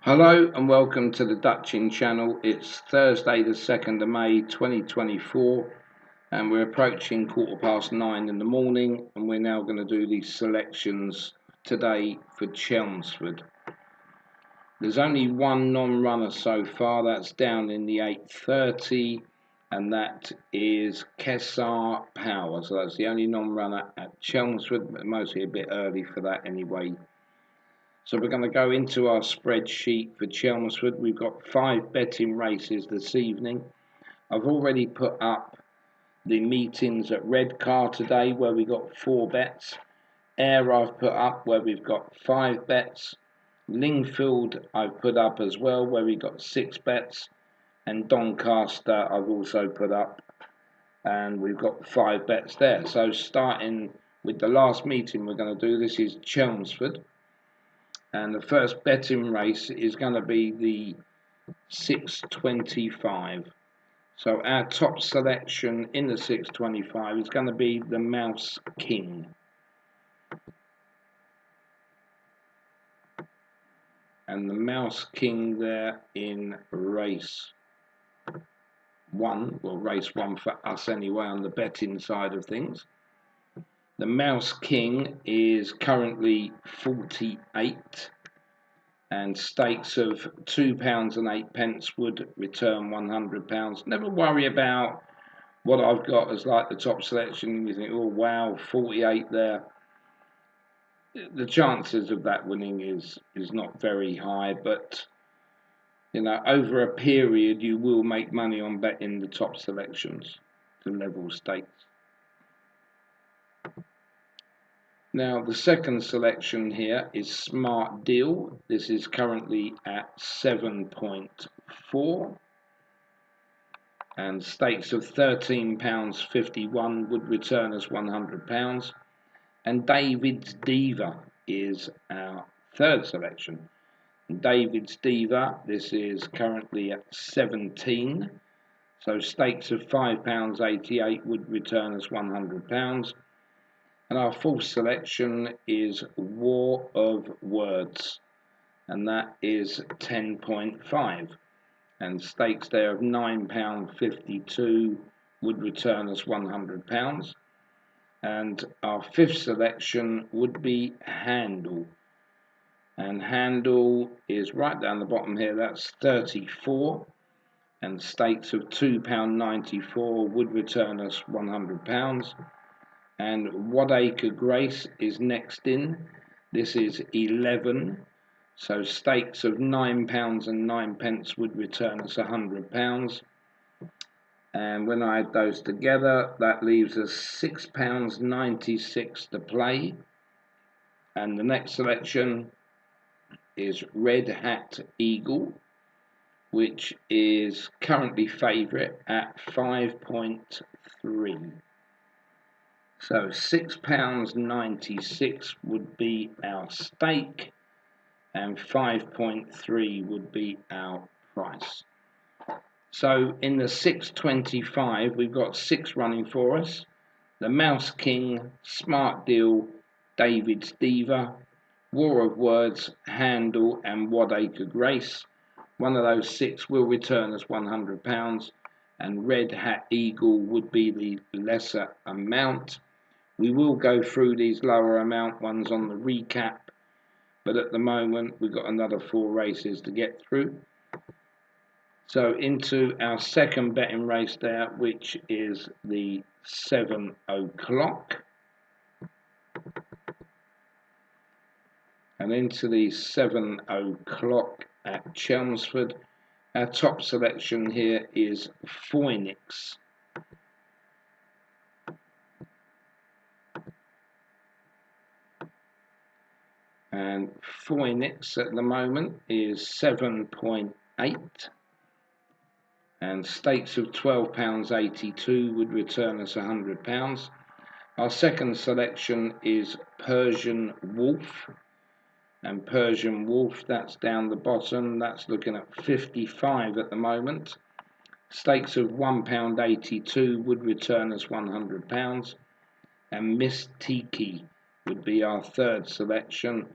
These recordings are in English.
Hello and welcome to the Dutching channel. It's Thursday the 2nd of May 2024 and we're approaching 9:15 in the morning, and we're now going to do these selections today for Chelmsford. There's only one non-runner so far, that's down in the 8:30, and that is Kessar Power. So that's the only non-runner at Chelmsford, but mostly a bit early for that anyway. So we're going to go into our spreadsheet for Chelmsford. We've got 5 betting races this evening. I've already put up the meetings at Redcar today, where we got 4 bets. Ayr I've put up, where we've got 5 bets. Lingfield I've put up as well, where we got 6 bets. And Doncaster I've also put up, and we've got 5 bets there. So starting with the last meeting we're going to do, this is Chelmsford. And the first betting race is going to be the 6:25. So our top selection in the 6:25 is going to be the Mouse King. And the Mouse King there in race 1, well, race 1 for us anyway on the betting side of things. The Mouse King is currently 48. And stakes of £2.08 would return £100. Never worry about what I've got as like the top selection. You think, oh wow, 48 there. The chances of that winning is not very high, but over a period you will make money on betting the top selections to level stakes. Now the second selection here is Smart Deal. This is currently at 7.4 and stakes of £13.51 would return us £100. And David's Diva is our third selection. And David's Diva, this is currently at 17, so stakes of £5.88 would return us £100. And our fourth selection is War of Words, and that is 10.5. And stakes there of £9.52 would return us £100. And our fifth selection would be Handle. And Handle is right down the bottom here, that's 34. And stakes of £2.94 would return us £100. And Wadacre Grace is next in. This is 11. So stakes of £9.09 would return us £100. And when I add those together, that leaves us £6.96 to play. And the next selection is Red Hat Eagle, which is currently favourite at 5.3. So £6.96 would be our stake, and 5.3 would be our price. So in the 6:25, we've got 6 running for us: the Mouse King, Smart Deal, David's Diva, War of Words, Handle, and Wadacre Grace. One of those 6 will return us £100, and Red Hat Eagle would be the lesser amount. We will go through these lower amount ones on the recap, but at the moment we've got another 4 races to get through. So into our second betting race there, which is the 7 o'clock. And into the 7 o'clock at Chelmsford, our top selection here is Phoenix. And Phoenix at the moment is 7.8. And stakes of £12.82 would return us £100. Our second selection is Persian Wolf. And Persian Wolf, that's down the bottom, that's looking at 55 at the moment. Stakes of £1.82 would return us £100. And Miss Tiki would be our third selection,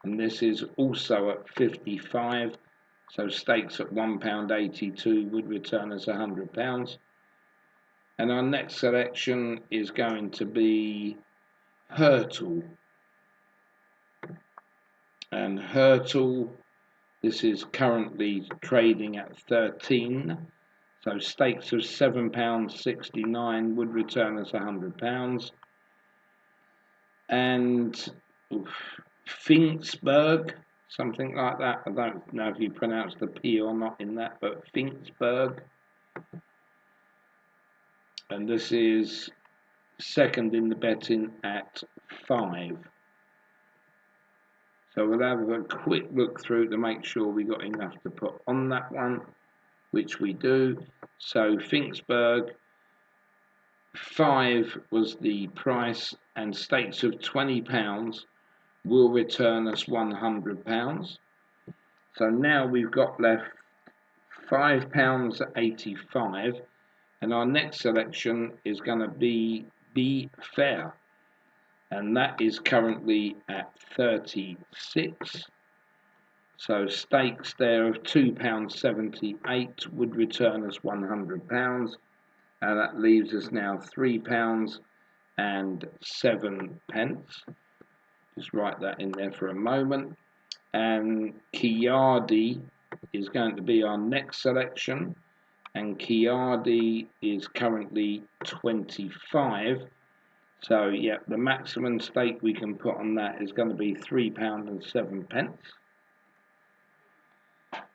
and this is also at 55. So stakes at £1.82 would return us £100. And our next selection is going to be Hurtle. And Hurtle, this is currently trading at 13. So stakes of £7.69 would return us £100. And Finksburg, something like that. I don't know if you pronounce the P or not in that, but Finksburg. And this is second in the betting at 5. So we'll have a quick look through to make sure we got enough to put on that one, which we do. So Finksburg, 5 was the price, and stakes of £20 will return us £100. So now we've got left £5.85, and our next selection is going to be Fair, and that is currently at 36. So stakes there of £2.78 would return us £100, and that leaves us now £3.07. Just write that in there for a moment. And Kiardi is going to be our next selection, and Kiardi is currently 25. So yeah, the maximum stake we can put on that is going to be £3.07,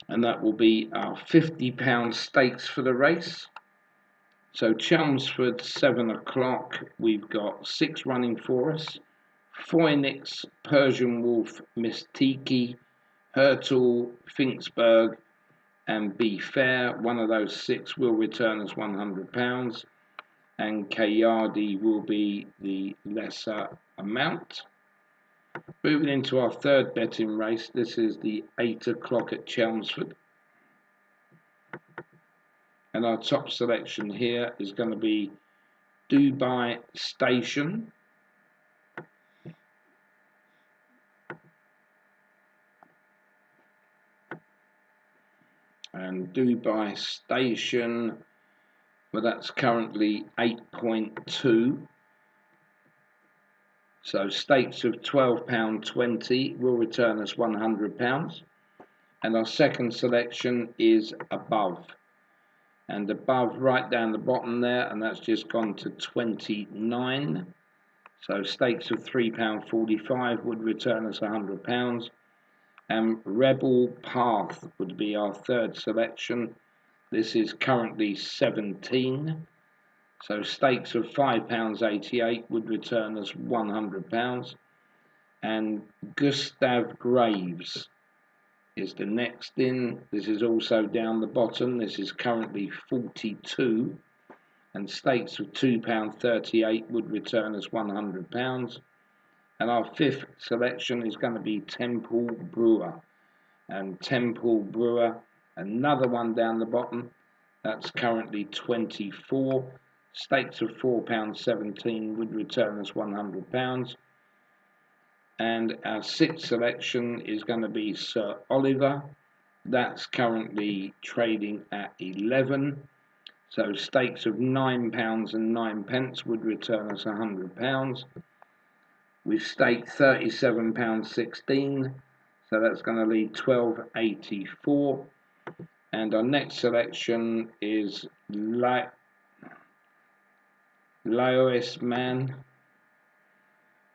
and that will be our £50 stakes for the race. So Chelmsford, 7 o'clock, we've got 6 running for us: Phoenix, Persian Wolf, Mistiki, Hurtle, Finksburg, and Be Fair. One of those 6 will return us £100, and Kayardi will be the lesser amount. Moving into our third betting race, this is the 8 o'clock at Chelmsford. And our top selection here is going to be Dubai Station. And Dubai Station, well, that's currently 8.2. So stakes of £12.20 will return us £100. And our second selection is Above. And Above right down the bottom there, and that's just gone to 29. So stakes of £3.45 would return us £100. And Rebel Path would be our third selection. This is currently 17. So stakes of £5.88 would return us £100. And Gustav Graves is the next in. This is also down the bottom. This is currently 42. And stakes of £2.38 would return us £100. And our fifth selection is going to be Temple Brewer. And Temple Brewer, another one down the bottom, that's currently 24. Stakes of £4.17 would return us £100. And our sixth selection is going to be Sir Oliver. That's currently trading at 11. So stakes of £9.09 would return us £100. We've staked £37.16, so that's going to leave £12.84. And our next selection is Laos Man,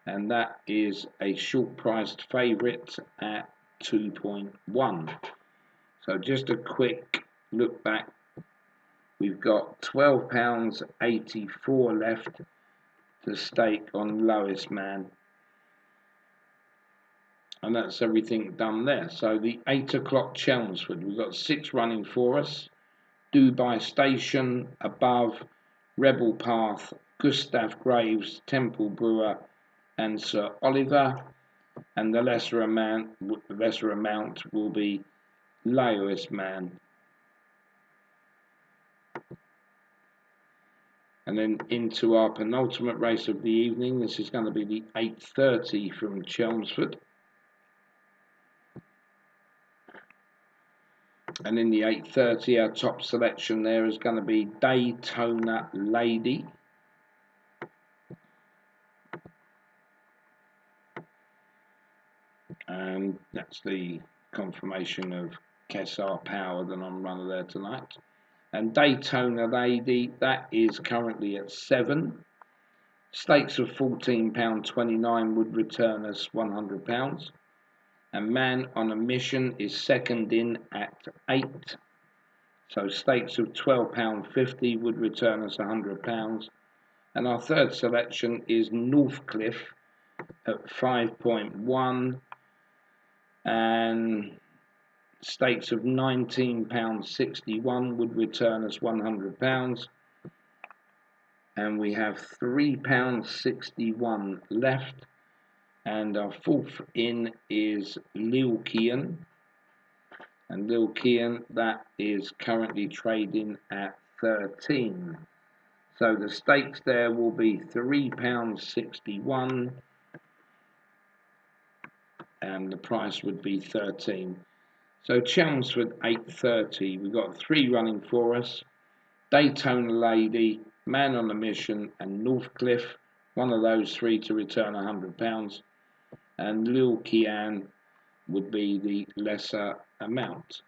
and that is a short priced favourite at 2.1. So just a quick look back, we've got £12.84 left to stake on Laos Man, and that's everything done there. So the 8 o'clock Chelmsford, we've got 6 running for us: Dubai Station, Above, Rebel Path, Gustav Graves, Temple Brewer, and Sir Oliver. And the lesser amount will be Laos Man. And then into our penultimate race of the evening. This is going to be the 8:30 from Chelmsford. And in the 8:30, our top selection there is going to be Daytona Lady. And that's the confirmation of Kessar Power, the non-runner there tonight. And Daytona Lady, that is currently at 7. Stakes of £14.29 would return us £100. And Man on a Mission is second in at 8. So stakes of £12.50 would return us £100. And our third selection is Northcliffe at 5.1. And stakes of £19.61 would return us £100. And we have £3.61 left. And our fourth in is Lil Kian. And Lil Kian, that is currently trading at 13. So the stakes there will be £3.61. And the price would be 13. So Chelmsford 8:30, we've got 3 running for us. Daytona Lady, Man on a Mission, and Northcliffe. One of those 3 to return £100. And Lil Kian would be the lesser amount.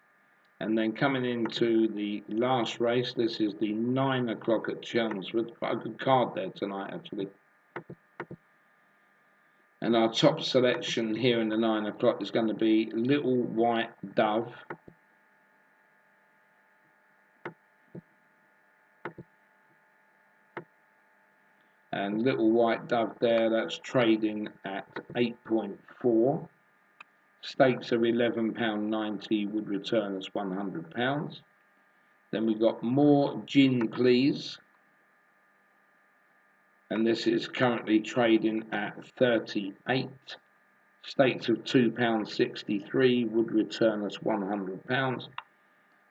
And then coming into the last race, this is the 9 o'clock at Chelmsford. Quite a good card there tonight, actually. And our top selection here in the 9 o'clock is going to be Little White Dove. And Little White Dove there, that's trading at 8.4. Stakes of £11.90 would return us £100. Then we've got More Gin Please. And this is currently trading at 38. Stakes of £2.63 would return us £100.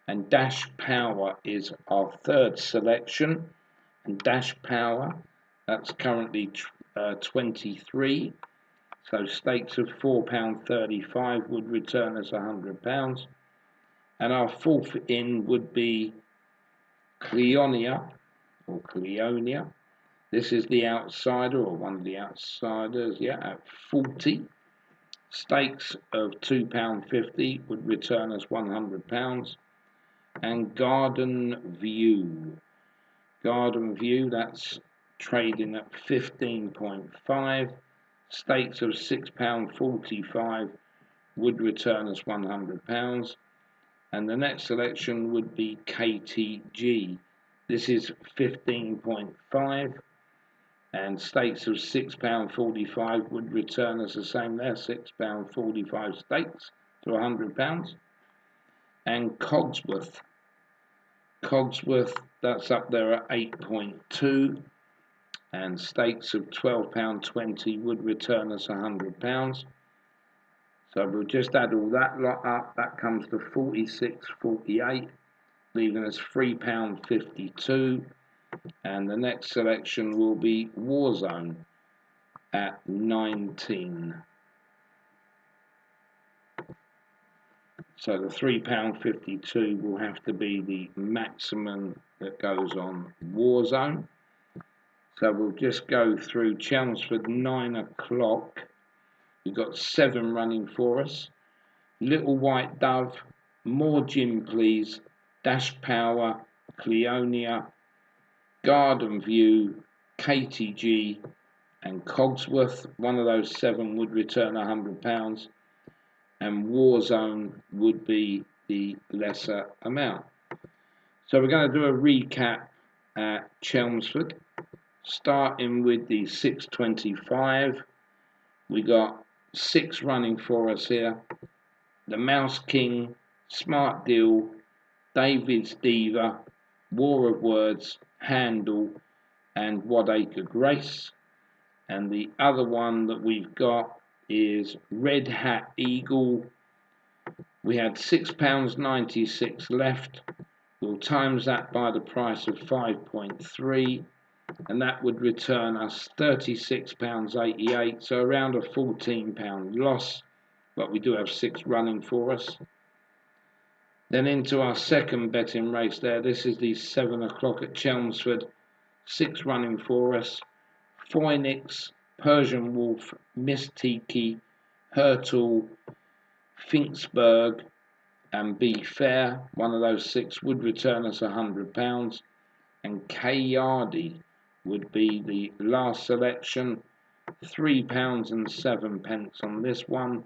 And Dash Power is our third selection. And Dash Power, that's currently 23. So stakes of £4.35 would return us £100. And our fourth in would be Cleonia, or Cleonia. This is the outsider, or one of the outsiders, at 40. Stakes of £2.50 would return us £100. And Garden View. Garden View, that's trading at 15.5. Stakes of £6.45 would return us £100. And the next selection would be KTG. This is 15.5. And stakes of £6.45 would return us the same there, £6.45 stakes to £100. And Cogsworth. Cogsworth, that's up there at 8.2. And stakes of £12.20 would return us £100. So we'll just add all that lot up. That comes to 46.48, leaving us £3.52. And the next selection will be Warzone at 19. So the £3.52 will have to be the maximum that goes on Warzone. So we'll just go through Chelmsford 9 o'clock. We've got 7 running for us. Little White Dove, More Gin Please, Dash Power, Cleonia, Garden View, KTG, and Cogsworth. One of those 7 would return £100, and Warzone would be the lesser amount. So we're going to do a recap at Chelmsford, starting with the 6.25. We got 6 running for us here. The Mouse King, Smart Deal, David's Diva, War of Words, Handle, and Wadacre Grace. And the other one that we've got is Red Hat Eagle. We had £6.96 left. We'll times that by the price of 5.3, and that would return us £36.88, so around a £14 loss, but we do have 6 running for us. Then into our second betting race there. This is the 7 o'clock at Chelmsford. 6 running for us. Phoenix, Persian Wolf, Miss Tiki, Hurtle, Finksburg, and Be Fair. One of those 6 would return us £100. And K Yardy would be the last selection. £3 and 7 pence on this one,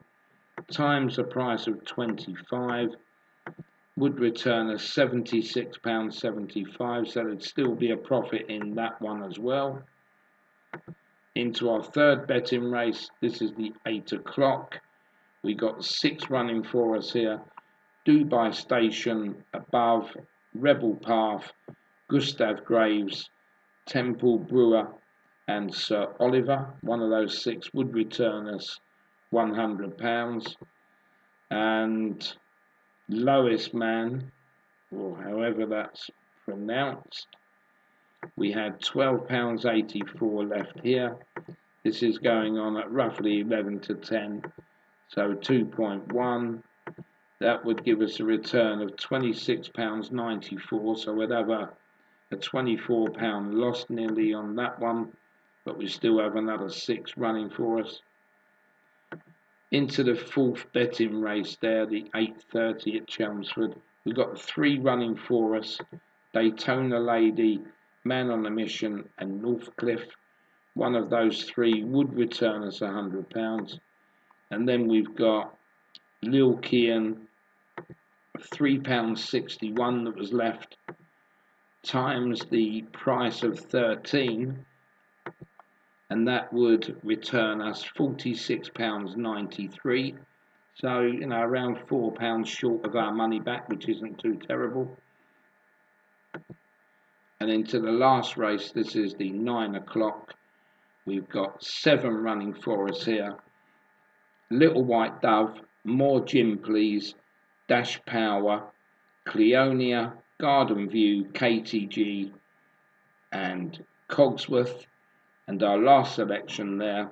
times the price of 25, would return us £76.75, so there'd still be a profit in that one as well. Into our third betting race. This is the 8 o'clock. We got 6 running for us here. Dubai Station, Above, Rebel Path, Gustav Graves, Temple Brewer, and Sir Oliver. One of those 6 would return us £100. And Lois Man, or however that's pronounced, we had £12.84 left here. This is going on at roughly 11 to 10, so 2.1. That would give us a return of £26.94, so we'd have a £24 loss nearly on that one, but we still have another 6 running for us. Into the fourth betting race there, the 8:30 at Chelmsford. We've got 3 running for us. Daytona Lady, Man on a Mission, and Northcliffe. One of those 3 would return us £100. And then we've got Lil Kian, £3.61 that was left, times the price of 13, and that would return us £46.93. So, around £4 short of our money back, which isn't too terrible. And into the last race, this is the 9 o'clock. We've got 7 running for us here. Little White Dove, More Gin Please, Dash Power, Cleonia, Garden View, KTG, and Cogsworth. And our last selection there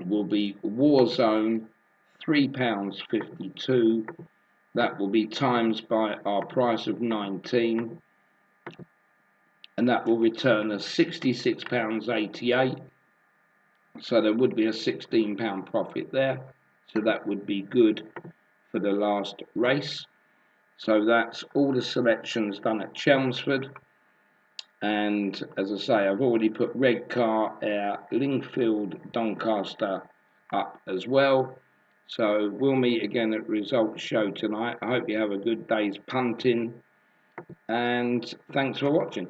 will be Warzone, £3.52. That will be times by our price of 19, and that will return us £66.88. So there would be a £16 profit there. So that would be good for the last race. So that's all the selections done at Chelmsford. And as I say, I've already put Redcar, Ayr, Lingfield, Doncaster up as well. So we'll meet again at Results Show tonight. I hope you have a good day's punting, and thanks for watching.